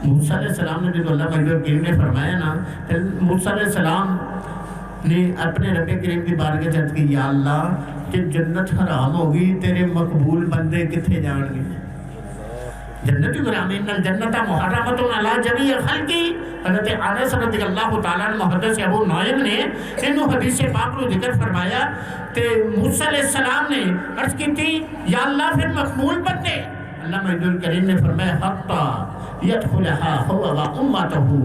موسیٰ علیہ السلام نے جو اللہ مجدور کریم نے فرمایا نا موسیٰ علیہ السلام نے اپنے رب کریم کی بارگاہ جت کی یا اللہ کہ جنت حرام ہوگی تیرے مقبول بندے کتھے جان گے جنت حرام ان الجنت محرمۃ علی جمیع خلقی حضرت انس رضی اللہ تعالیٰ عنہ محدث ابو نعیم نے انہوں حدیث پاک کو ذکر فرمایا کہ موسیٰ علیہ السلام نے عرض کی تھی یا اللہ پھر مقبول بندے اللہ مجدور کریم نے فرمایا حتی یدخلہا ہوا و امتہو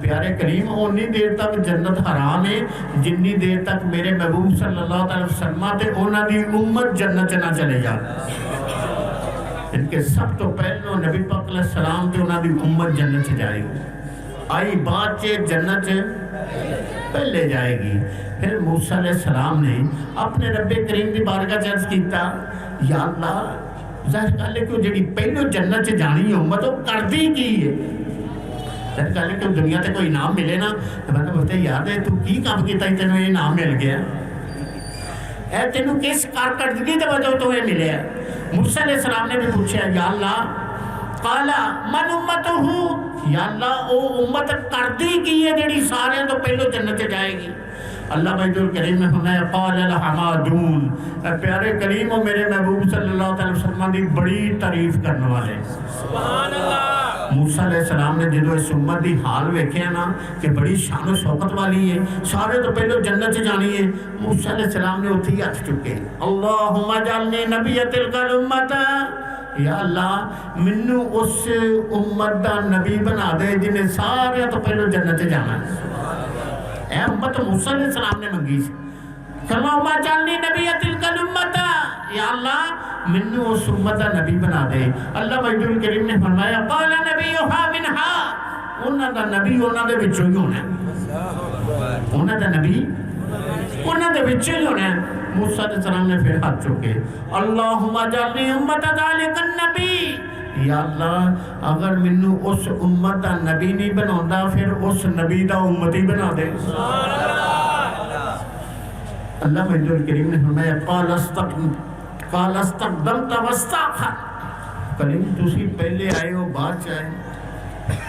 پیارے کریم اونی دیر تک جنت حرام ہے جنی دیر تک میرے محبوب صلی اللہ علیہ وسلم تے اونا دی امت جنت نہ چلے جا ان کے سب تو پہلو نبی پاک علیہ السلام تے اونا دی امت جنت سے جائے گی آئی بات چے جنت پہلے جائے گی پھر موسیٰ علیہ السلام نے اپنے رب کریم دی بارگاہ چرز کیتا یا اللہ ظاہر کر لے کہ جڑی پہلو جنت سے جانی امت وہ کر دی کی ہے ظاہر کر لے کہ دنیا تے کوئی انعام ملے نا تو میں بولتے یاد ہے تو کی کام کیتا ہی تینوں یہ انعام مل گیا اے تینوں کس کارکردگی دے وجہ تو یہ ملے موسیٰ علیہ السلام نے بھی پوچھا یا اللہ قالا من امتہ یا اللہ او امت کر دی کی ہے جڑی سارے تو پہلو جنت سے جائے گی اللہ مجدول کریم نے فرمایا قال الحمادون، پیارے کریم و میرے محبوب صلی اللہ علیہ وسلم دی بڑی تعریف کرنے والے سبحان اللہ۔ موسیٰ علیہ السلام نے جدو اس امت دی حال ویکھیا نا کہ بڑی شان و شوکت والی ہے، سارے تو پہلو جنت سے جانی ہے، موسیٰ علیہ السلام نے اتھی ہاتھ چکے اللہم اجعلنی نبی تلک الامت، یا اللہ منو اس امت دا نبی بنا دے جنہیں سارے تو پہلو جنت سے جانا ہے۔ اے امت موسیٰ علیہ السلام نے منگی سی، اللہم اجعلنی نبی تلک الامت، یا اللہ منو اس امت دا نبی بنا دے۔ اللہ مجدول کریم نے فرمایا قال نبیھا منھا، انہاں دا نبی انہاں دے وچوں ہی ہونا ہے، انہاں دا نبی انہاں دے وچوں ہی ہونا ہے۔ موسیٰ علیہ السلام نے پھر ہاتھ چکے اللہم اجعلنی امت ذالک النبی، یا اللہ اگر منو اس امت دا نبی نہیں بناوندا پھر اس نبی دا امتی بنا دے۔ اللہ مجدول کریم نے فرمایا قال استقدمت واستاخر، کریم تسی پہلے آئے ہو بعد چاہے،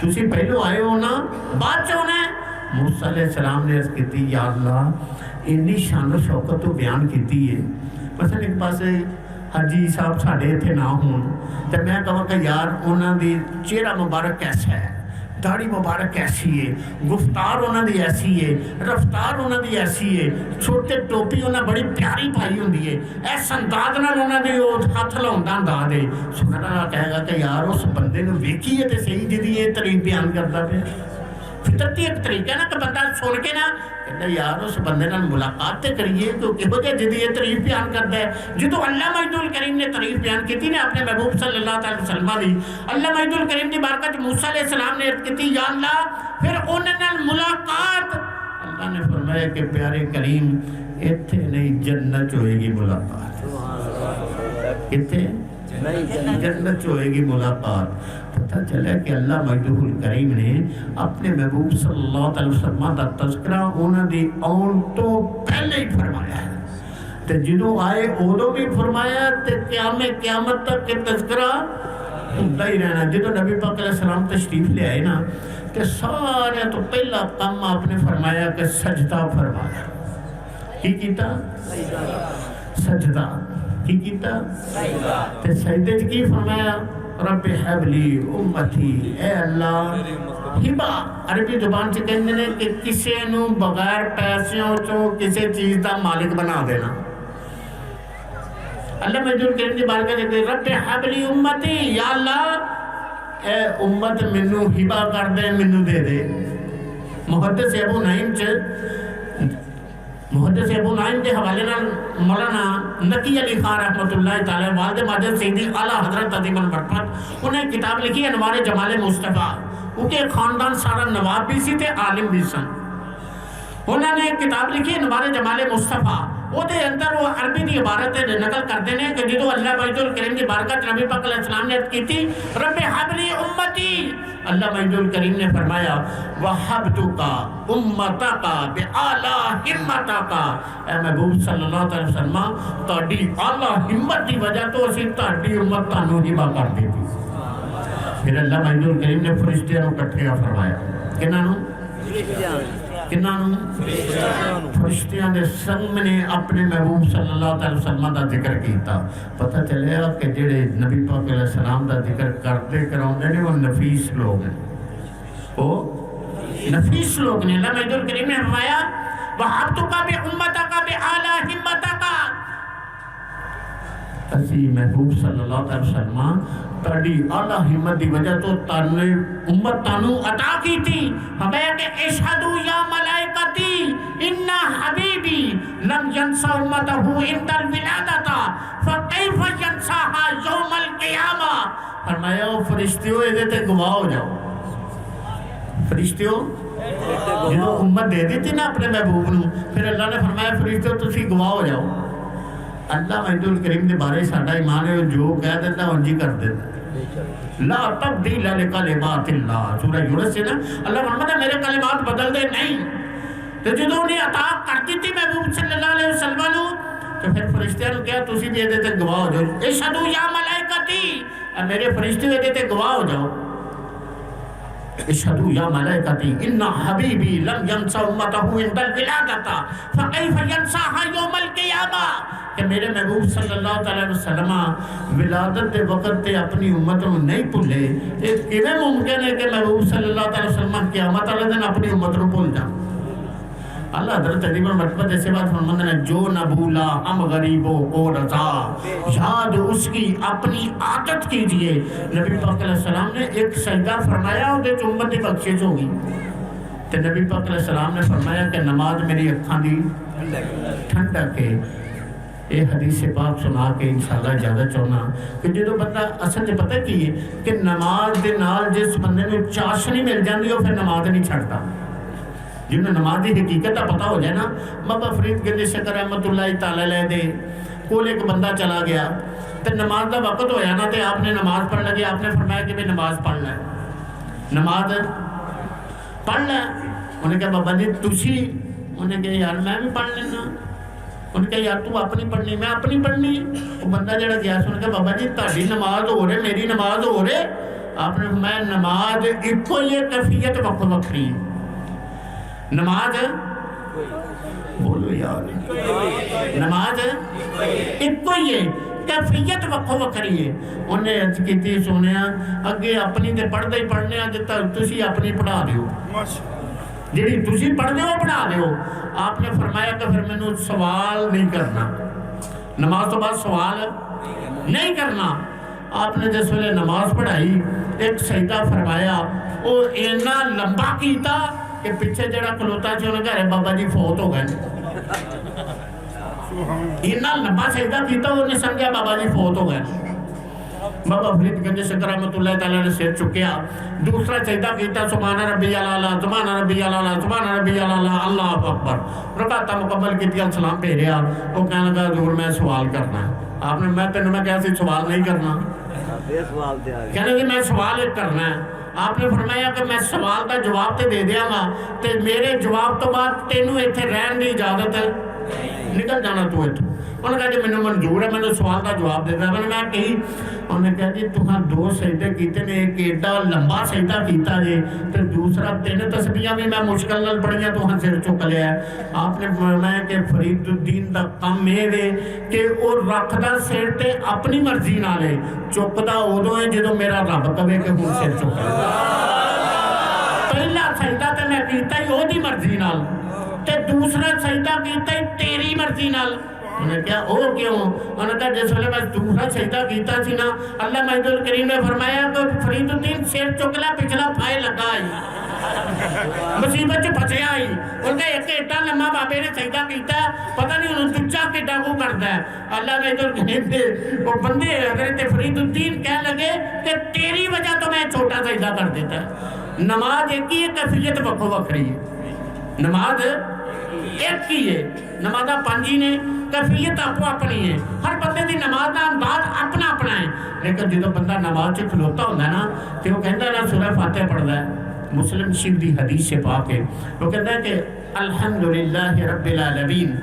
تسی پہلو آئے ہو نا بعد چاہنا ہے۔ موسیٰ علیہ السلام نے عرض کیتی یا اللہ انی شان و شوکت تو بیان کیتی ہے، مثلا ایک پاس حاجی صاحب ساڑھے تھے نہ ہون تو میں کہا کہ یار انہاں دی چہرہ مبارک کیسا ہے، داڑھی مبارک کیسی ہے، گفتار انہاں دی ایسی ہے، رفتار انہاں دی ایسی ہے، چھوٹے ٹوپی انہاں بڑی پیاری پائی ہوندی ہے، ایسا انداز نال انہاں دی ہاتھ لاؤندا انداز ہے، سننا والا کہے گا کہ یار اس بندے نو ویکھی ہے تے صحیح جدی یہ تعریف بیان کردا پیا۔ فطرتی ایک طریقہ نا کہ بندہ سن کے نا کہتا یار اس بندے نال ملاقات تے کریے تو کہو جے جدی یہ تعریف بیان کردا ہے۔ جدو اللہ مجدول کریم نے تعریف بیان کی تھی نے اپنے محبوب صلی اللہ علیہ وسلم دی، اللہ مجدول کریم دی بارگاہ موسیٰ علیہ السلام نے عرض کی یا اللہ پھر انہاں نال ملاقات، اللہ نے فرمایا کہ پیارے کریم ایتھے نہیں جنت ہوئے گی ملاقات، ایتھے جنت ہوئے گی ملاقات۔ پتہ چلا کہ اللہ مجدول کریم نے اپنے محبوب صلی اللہ علیہ وسلم دا تذکرہ انہاں دی آن تو پہلے ہی فرمایا ہے، تے جدوں آئے اودوں بھی فرمایا تے قیامت تک کے تذکرہ ہوتا ہی رہنا۔ جدوں نبی پاک علیہ السلام تشریف لے آئے نا کہ سارے تو پہلا کام آپ نے فرمایا کہ سجدہ فرمایا۔ کی کیتا؟ سجدہ۔ کی کیتا؟ تے سجدے کی فرمایا رب حب لی امتی، اے اللہ ہبا عربی زبان سے کہنے نے کہ کسے نو بغیر پیسوں چو کسے چیز دا مالک بنا دینا۔ اللہ مجدول کریم دی بارگاہ سے کہتے رب حب لی امتی، یا اللہ اے امت منو ہبا کر دے، منو دے دے۔ محدث ابو نعیم کے حوالے نال مولانا نقی علی خان رحمۃ اللہ تعالی والد ماجد سیدی اعلیٰ حضرت عظیم البرکت انہیں کتاب لکھی انوار جمال مصطفیٰ، کیونکہ خاندان سارا نواب بھی سی تے عالم بھی سن، انہوں نے کتاب لکھی انوار جمال مصطفیٰ، وہ دے اندر وہ عربی دی عبارت نقل کرتے ہیں کہ جدو اللہ مجدول کریم دی بارگاہ نبی پاک علیہ السلام نے کی تھی رب حب لی امتی، اللہ مجدول کریم نے فرمایا وَحَبْتُكَ أُمَّتَكَ بِعَلَىٰ ہِمَّتَكَ، اے محبوب صلی اللہ علیہ وسلم تہاڈی اعلیٰ ہمت دی وجہ تو اسی تہاڈی امت تانوں ہبا کر دی تھی۔ پھر اللہ مجدول کریم نے فرشتیاں نو اکٹھا فرمایا، کنہاں نو؟ فرشتیاں دے سامنے اپنے محبوب صلی اللہ علیہ وسلم دا ذکر کیتا۔ پتہ چلیا کہ جڑے نبی پاک علیہ السلام دا ذکر کرتے کراؤندے نے وہ نفیس لوگ ہیں، وہ نفیس لوگ نے۔ اللہ مجدول کریم نے فرمایا وَحَبْتُكَ بِأُمَّتَكَ بِعَلَىٰ ہِمَّتَكَ، اسی محبوب صلی اللہ علیہ وسلم تاڑی اعلیٰ ہمت دی وجہ تو امت تانو عطا کی تھی۔ ہمیں کہ اشہدو یا ملائکتی ان حبیبی لم ینسا امتہو عند الولادتا فکیف ینساہا یوم القیامہ، فرمایا فرشتیوں ایدے تے گواہ ہو جاؤ، فرشتیوں جنہوں امت دے دی تھی نا اپنے محبوب نو، پھر اللہ نے فرمایا فرشتیوں تسی گواہ ہو جاؤ۔ اللہ مجدول کریم دے بارے ساڈا ایمان ہے جو کہہ دیتا ہے انجی کر دیتا لا تبدیل لکلمات اللہ، سورہ یونس سے نا اللہ فرماتا ہے میرے کلمات بدل دے نہیں، تو جدوں نے عطا کر دی تھی محبوب صلی اللہ علیہ وسلم نو تو پھر فرشتیاں نے کہا تسی بھی دے تے گواہ ہو جاؤ، اشہدو یا ملائکتی، میرے فرشتے دے تے گواہ ہو جاؤ۔ اشہدوا یا ملائکتی ان حبیبی لم ینسى امتہ عند الولادۃ فکیف ینساها یوم القیامہ، کہ میرے محبوب صلی اللہ علیہ وسلم ولادت دے وقت تے اپنی امت کو نہیں بھولے، یہ کیویں ممکن ہے کہ محبوب صلی اللہ علیہ وسلم قیامت والے دن اپنی امت کو بھول جائیں؟ اللہ حضرت عظیم المرتبہ جیسے بات فرماتے ہیں، جو نہ بھولا ہم غریبوں کو رضا، یاد اس کی اپنی عادت کیجئے۔ نبی پاک علیہ السلام نے ایک سجدہ فرمایا اور دے امت دی بخشش ہوگی، تو نبی پاک علیہ السلام نے فرمایا کہ نماز میری اکھاں دی ٹھنڈک ہے۔ یہ حدیث پاک سنا کے انشاءاللہ اجازت چاہنا کہ جدو بندہ اصل سے پتہ کی ہے کہ نماز دے نال جس بندے نے چاشنی مل جاندی ہو پھر نماز نہیں چھڑتا۔ جنہیں نماز دی حقیقت کا پتہ ہو جائے نا، بابا فرید گنج شکر رحمت اللہ تعالی علیہ دے کول ایک بندہ چلا گیا تو نماز دا وقت ہویا نا، تو آپ نے نماز پڑھ لگے، آپ نے فرمایا کہ میں نماز پڑھ لیں، نماز پڑھ لیں۔ انہیں کہا بابا جی تسی، انہیں کہا یار میں بھی پڑھ لینا، انہیں کہا یار تو اپنی پڑھنی میں اپنی پڑھنی۔ وہ بندہ جڑا گیا سن کے بابا جی تہاڈی نماز ہو رہے میری نماز ہو رہے، آپ نے فرمایا نماز ایک ہی کیفیت وقت وکری ہے، نماز بولو یار نماز ایک ہی ہے کیفیت وکھو وکری ہے۔ انہیں عرض کیتی سونیا اگے اپنی تے پڑھدے ہی پڑھنے جتا تسی اپنی پڑھا دیو، جیڑی تسی پڑھ دیو پڑھا دیو۔ آپ نے فرمایا کہ پھر مینوں سوال نہیں کرنا، نماز تو بعد سوال نہیں کرنا۔ آپ نے جس ویلے نماز پڑھائی ایک سجدہ فرمایا، وہ اینا لمبا کیتا کہ پیچھے جڑا کلوتا سی انہیں کہہ رہے بابا جی فوت ہو گئے، اتنا لمبا سجدہ کیتا انہیں سمجھا بابا جی فوت ہو گئے۔ بابا فرید گنج شکر رحمت اللہ تعالیٰ نے سر چکیا، دوسرا سجدہ کیتا سبحان ربی الاعلیٰ سبحان ربی الاعلیٰ سبحان ربی الاعلیٰ اللہ اکبر، رکعت مکمل کیتی، سلام بھیجا۔ وہ کہنے لگا حضور میں سوال کرنا ہے۔ آپ نے میں کہا سی سوال نہیں کرنا، کہنے کہ میں سوال کرنا ہے۔ آپ نے فرمایا کہ میں سوال کا جواب تے دے دیا گا، تے میرے جواب تو بعد تینوں ایتھے رہن دی اجازت ہے، نکل جانا تو ایتھے۔ انہوں نے کہا جی مجھے منظور ہے، میں نے سوال کا جواب دے دیا۔ میں نے کہی، انہوں نے کہا جی تُہاں دو سجدے کیتے نے، ایک ایڈا لمبا سجدہ کیتا جی، تے دوسرا تین تسبیحاں بھی میں مشکل نال پڑھیاں تُہاں سر چک لیا ہے۔ آپ نے فرمایا کہ فرید الدین دا کم یہ ہے کہ وہ رکھدا سر تے اپنی مرضی نال ہے، چکدا ادوں ہے جدوں میرا رب کہے کہ ہن سر چک لے۔ پہلا سجدہ تے میں کیتا ہی اودی مرضی نال، تے دوسرا سجدہ کیتا ہی تیری مرضی نال۔ انہوں نے کہا او کیوں؟ انہوں نے کہا جس ویلے میں دوسرا سجدہ کیتا سی نا، اللہ مجید الکریم نے فرمایا کہ فرید الدین سر چکلا پچھلا پھائے لگا آئی، مصیبت چ پھسیا آئی۔ انہوں نے ایک ایٹا لمحہ بابے نے سجدہ کیتا، پتہ نہیں انہوں دجا کیٹا کو کرتا ہے۔ اللہ مجید الکریم نے وہ بندے حضرت فرید الدین کہنے لگے کہ تیری وجہ تو میں چھوٹا سجدہ کر دیتا ہے۔ نماز ایک ہی کیفیت وکھو وکھری ہے، نماز ایک ہی ہے، نمازاں پانچ ہی نے، کیفیت اپو اپنی ہے، ہر بندے دی نماز دا انداز اپنا اپنا ہے۔ لیکن جدو بندہ نماز سے کھلوتا ہوتا ہے نا کہ وہ کہتا ہے نا سورہ فاتحہ پڑھتا ہے، مسلم شریف دی حدیث سے پاک ہے، وہ کہتا ہے کہ الحمدللہ رب العالمین،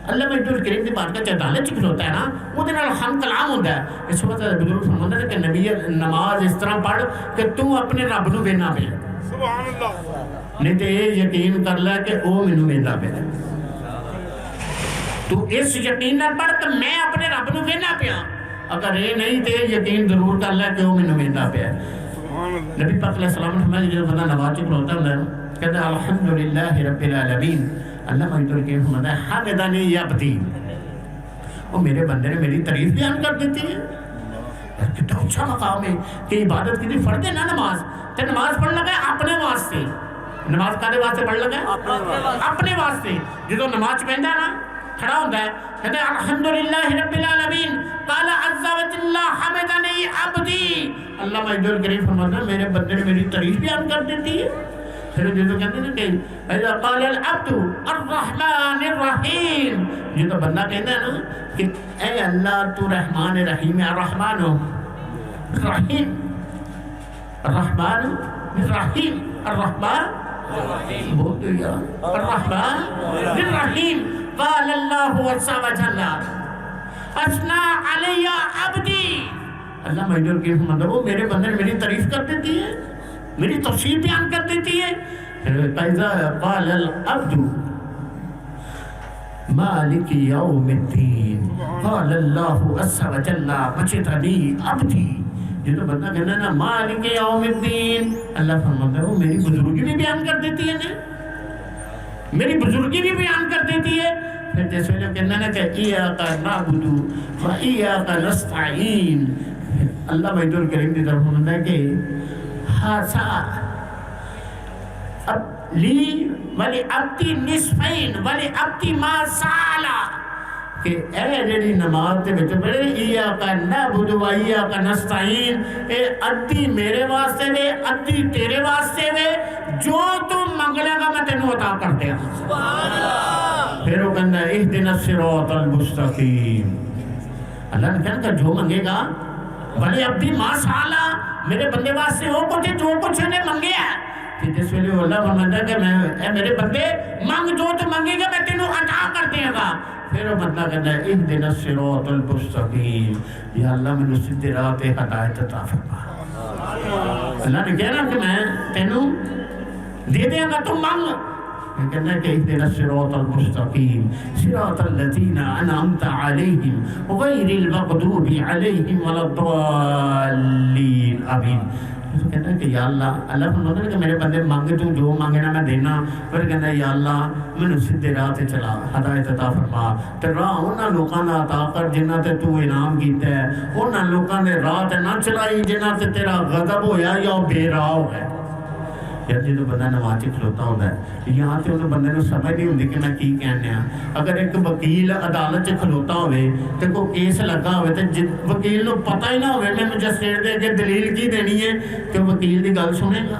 اللہ مجید الکریم دی بات کا چہتالے سے کھلوتا ہے نا، وہ دن الحمد کلام ہوتا ہے۔ اس وقت بزرگ فرماتے ہیں کہ نبی نماز اس طرح پڑھ کہ تو اپنے رب نو وینا پہ، سبحان اللہ، نہیں تو یہ یقین کر لے کہ وہ مینوں ویندا پیا، تو اس یقین نال پڑھ کہ میں اپنے رب نو وینا پیا، اگر یہ نہیں تو یقین ضرور کر لے کہ وہ مینوں ویندا پیا۔ نبی پاک علیہ السلام نے فرمایا جب بندہ نماز چ کھلوتا ہے کہتا ہے الحمدللہ رب العالمین، اللہ مجید الکریم فرماتا ہے حمدنی یبدی، وہ میرے بندے نے میری تعریف بیان کر دیتی ہے۔ کتنا اچھا مقام ہے کہ عبادت کی فرض ہے نا نماز، تو نماز پڑھ لگا اپنے واسطے، نماز کالے واسطے پڑھ لگا اپنے واسطے۔ جدو نماز پہندا ہے نا کھڑا ہوتا ہے کہتے ہیں الحمدللہ رب العالمین قال عز وجل حمدنی عبدی، اللہ مجید الکریم فرماتا ہے میرے بندے نے میری تعریف بیان کر دیتی ہے۔ پھر جدو کہتے ہیں کہ اذا قال العبد الرحمن الرحیم، جدو بندہ کہتا ہے نا کہ اے اللہ تو رحمان رحیم ہے، الرحمن الرحیم، الرحمن الرحیم، الرحمن بولتے یار الرحمن الرحیم، قال اللہ عز وجل اثنا علی عبدی، اللہ مجید الکریم فرماتا ہے وہ میرے بندے نے میری تعریف کر دیتی ہے۔ میری تفسیر بیان کر دیتی ہے. فَإِذَا قَالَ الْعَبْدُ مالک یوم الدین قال اللہ عز و جل مجدنی عبدی. جب بندہ کہنا نا مالک یوم الدین، اللہ فرماتا ہے وہ میری بزرگی بھی بیان کر دیتی ہے نا، میری بزرگی بھی بیان کر دیتی ہے. پھر جیسے جو کہنا نا کہ ایاک نعبد و ایاک نستعین، اللہ بحید الکریم کی طرف فرماتا ہے کہ حاسا اب لی ولی عبدی نصفین ولی عبدی ما سالا، کہ اے جڑی نماز دے وچ پڑھے ایاک نعبد و ایاک نستعین، اے ادھی میرے واسطے وے ادھی تیرے واسطے وے، جو تم منگلے گا میں تینوں عطا کر دیا. سبحان اللہ. پھر وہ کہنا ہے اہدنا الصراط المستقیم. اللہ نے کہا جو منگے گا ولی عبدی ما سالا، میرے بندے واسطے وہ کچھ جو کچھ انہیں منگے ہے. جس ویلے اللہ فرماتا ہے کہ میں اے میرے بندے مانگ جو تو مانگے گا میں تینوں عطا کر دیا گا. پھر وہ بندہ کہتا ہے اہدنا الصراط المستقیم، یا اللہ مجھے سیدھے راہ پہ ہدایت عطا فرما. اللہ نے کہنا کہ میں تینوں دے دیا گا، تم مانگ. کہنا ہے کہ اہدنا الصراط المستقیم صراط الذین انعمت علیہم غیر المغضوب علیہم ولا الضالین. آمین. تو کہتا ہے کہ یا اللہ، اللہ فرماتا ہے کہ میرے بندے مانگے تو جو مانگنا میں دینا. پھر کہتا ہے یا اللہ مینوں سیدھے راہ تے چلا، ہدایت عطا فرما. تے راہ انہاں لوکاں دا عطا کر جنہاں تے تو انعام کیتا ہے، انہاں لوکاں دے راہ تے نہ چلائی جنہاں تے تیرا غضب ہویا یا بے راہ ہو گئے. یار جدوں بندہ نماز چ کھلوتا ہوتا ہے یہاں تے انہوں بندے نوں سمجھ نہیں ہوندی کہ میں کی کہنے ہاں. اگر ایک وکیل عدالت چ کھلوتا ہوئے تے کوئی کیس لگا ہوئے تے وکیل نوں پتہ ہی نہ ہوئے میں مجسٹریٹ دے کے دلیل کی دینی ہے تے وکیل دی گل سنے گا؟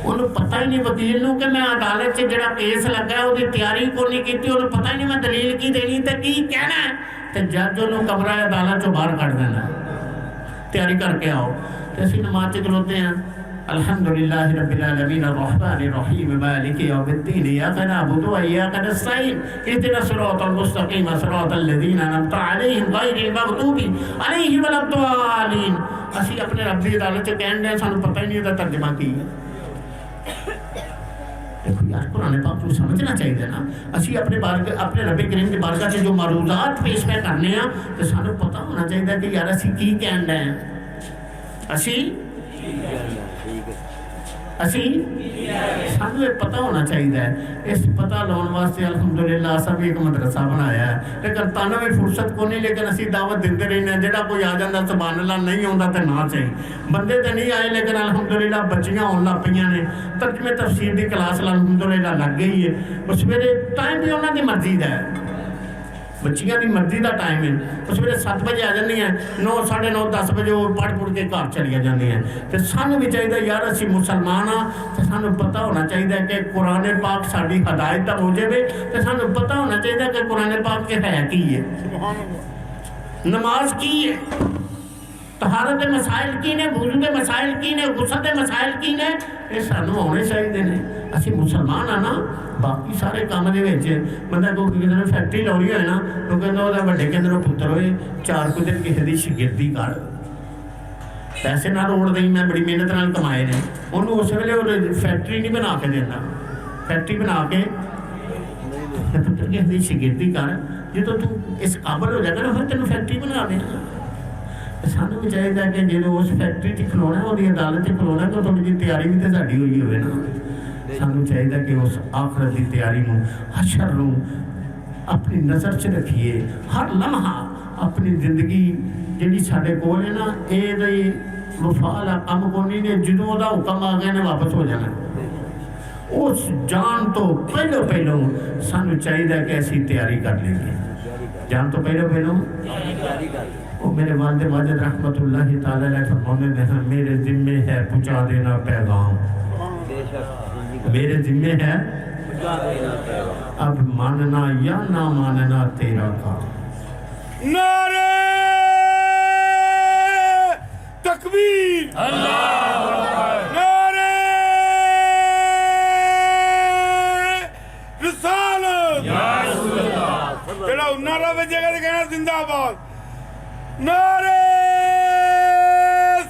انہوں پتہ ہی نہیں وکیل نوں کہ میں عدالت چ جڑا کیس لگا ہے وہ تیاری کو نہیں کیتی، انہوں پتہ ہی نہیں میں دلیل کی دینی تے کی کہنا ہے. تے جج انہوں کمرہ عدالت چوں باہر کڈ دینا، تیاری کر کے آؤ. تے اسی نماز چ کھلوتے ہیں الحمدللہ رب العالمین الرحمن الرحیم مالک یوم الدین ایاک نعبد و ایاک نستعین اہدنا الصراط المستقیم صراط الذین انعمت علیہم غیر المغضوب علیہم ولا الضالین. اسی اپنے رب دی عدالت چ کہن دے سانوں پتہ ہی نہیں ہوتا ترجمہ کی ہے. دیکھو یار قرآن پاک کو سمجھنا چاہیے نا. اسی اپنے رب کریم کی بارگاہ سے جو معروضات پیش پہ کرنے ہیں تو سانوں پتہ ہونا چاہیے کہ یار اسی کی کہن دے ہیں، اسی سانوں یہ پتہ ہونا چاہیے. اس پتہ لاؤن واسطے الحمدللہ اساں بھی ایک مدرسہ بنایا ہے، لیکن تانا بھی فرصت کو نہیں، لیکن اسی دعوت دیندے رہنے ہیں. جڑا کوئی آ جاندہ سبحان اللہ نہیں ہوندا تے نہ چاہیے. بندے تے نہیں آئے لیکن الحمدللہ بچیاں ہون لگ پئیاں نے، ترجمے تفسیر دی کلاس الحمدللہ لگ گئی ہے. اس ویلے ٹائم بھی انہاں دی مرضی دا ہے، بچیاں دی مرضی دا ٹائم ہے. اس ویلے 7 بجے آ جاندی ہیں، 9 9:30 10 بجے وہ پڑھ کے گھر چلی جاندی ہیں. تے سانوں بھی چاہیے یار اسی مسلمان ہاں تے سانوں پتہ ہونا چاہیے کہ قرآن پاک ساڈی ہدایت دا موجب ہے. تے سانوں پتہ ہونا چاہیے کہ قرآن پاک کے ہے کی ہے، نماز کی ہے، طہارت دے مسائل کی نے، وضو دے مسائل کی نے، غسل دے مسائل کی نے. یہ سانوں ہونے چاہیے نے. اسی مسلمان ہاں نا. باقی سارے کام دے وچ بندہ کوئی کسی نے فیکٹری لائی ہوئے نا تو کہنا وہ بڑے کے اندر پتر ہوئے 4 دن کسی کی شگردی کر، پیسے نہ روڑ دیں، میں بڑی محنت نال کمائے نے. انہوں اس ویلے وہ فیکٹری نہیں بنا کے دینا، فیکٹری بنا کے پتر کسی کی شگردی کر. جدو تو اس قابل ہو جائے گا نا پھر تینوں فیکٹری بنا دینا. سانوں بھی چاہیے کہ جب اس فیکٹری چ کھلونا وہ عدالت چ کھلونا تو تھوڑی جی تیاری بھی تو ساری ہوئی ہوئے نا. سانوں چاہیے کہ اس آخرت کی تیاری نوں حشر نوں اپنی نظر چ رکھیے. ہر لمحہ اپنی زندگی جیڑی ساڈے کول ہے نا یہ وفا والا کم کو نہیں نے. جدوں دا حکم آ گیا نے واپس ہو جانا. اس جان تو پہلو سانوں چاہیے کہ اسی تیاری کر لیں. جان تو پہلو وہ میرے والد ماجد رحمت اللہ تعالی علیہ فرماتے ہیں میرے ذمے ہے پہنچا دینا پیغام، میرے ذمے ہے اب ماننا یا نہ ماننا تیرا کام. نعرہ تکبیر، نعرہ رسالت. جڑا نعرہ بجے گا تو کہنا زندہ آباد. نعرہ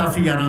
10-11